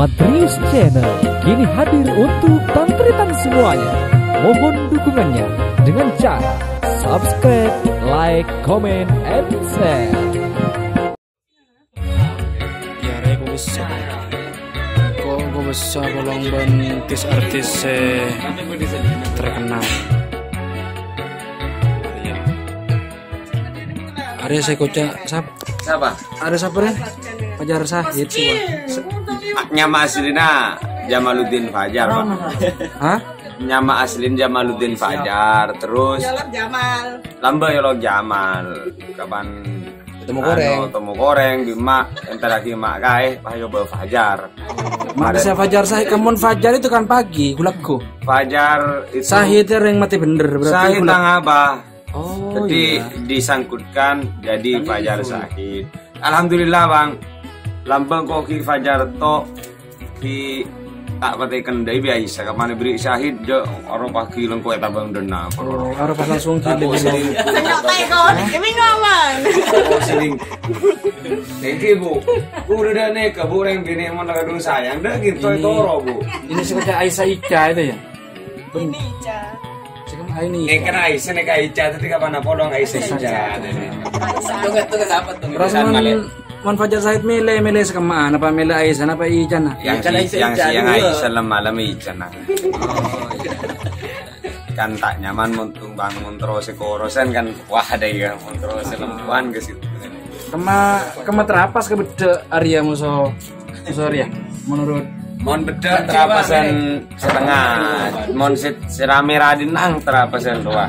Madrius Channel kini hadir untuk tantritan semuanya. Mohon dukungannya dengan cara subscribe, like, comment, and share. Ya, aku bisa. Kok bisa kolong artis terkenal. Ada saya kocak Siapa? Ada siapa ya? Fajar Sahid sih. Nyama aslina Jamaluddin Fajar, Pak. Hah? Nyama aslin Jamaluddin Fajar, terus Lamba Yolok Jamal. Kapan temu goreng Bima entar lagi mak kae payo bawa Fajar. Makanya Fajar Sahid, kamu Fajar itu kan pagi kulakku. Fajar itu Sahid yang mati bener berarti. Sahid nang apa? Oh, jadi iya. Disangkutkan jadi Fajar Sahid. Alhamdulillah Bang. Lambang kok ki Fajar to ki tak pati kendai biasa kapan beri Sahid je orang pagi lengko eta Bang dena. Oh, harus pas langsung Aku sering. Kami ngomong. Aku sering. Niki Bu. Bu udah neka Bu yang bini mau nakadung sayang dah gitu toro Bu. Ini sih kayak Aisyah Ica itu ya. Ini Ica. Ini. Neka Aisyah neka Ica tapi kapan apa dong Aisyah Ica. Tugas apa tuh? Terus mon Fajar Sahid milih sekemaan apa milih Aisyah apa Ica nah? Yang siang Aisyah malam Ica nah. Kan tak nyaman muntung bangun terus sekorosan kan wah ada ya terus lempuan ke situ. Kema terapas ke beda Arya muso Arya menurut Mon beda terapasan setengah, mon serame radinang terapasan dua.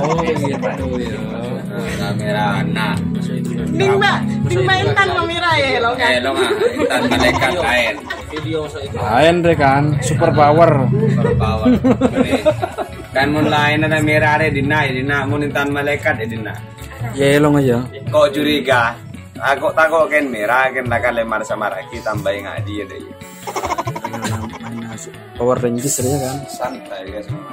oh gitu ya. Rame rana. Ding intan mamira ya lo kan. Lo nggak intan malaikat lain. Lain deh kan super power. Berbawa. Kan mon lain ada merah ada dina mon intan malaikat dina. Ya elong aja. Kok curiga? Aku takut kan merah kan tak lemar sama Raki tambahin ngaji ya deh. Power Rangers ya kan. Santai guys semua.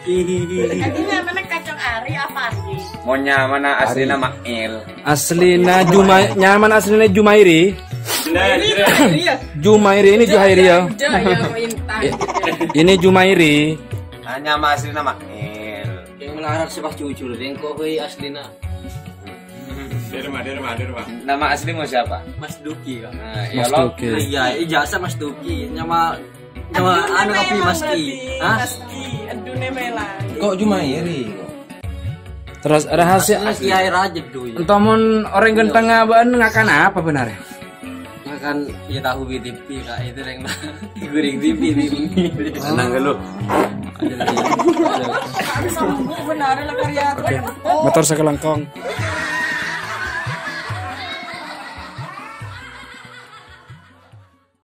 Ini mana kacang ari apa sih? Monya mana aslinya Makil. Aslina nyaman aslinya Jumairi. Jumairi ini Juhairi ya. Ini Jumairi. Hanya aslinya Makil. Yang melarang sepak cucu yang kok aslina. Di rumah. Nama aslimu siapa? Mas Duki kan. Nah, Mas ya lo. Duki. Iya, ijazah Mas Duki. Nama anu api Mas Ki. Hah? Aduh nemelan. Kok Jumairi kok? Terus rahasia Mas Kiai Rajab dulu. entomon orang genteng abang ngakan apa benar ya? Makan ya tahu BTP kak itu yang goreng TV di Senang lu. Benar lah karya. Motor sekelengkong.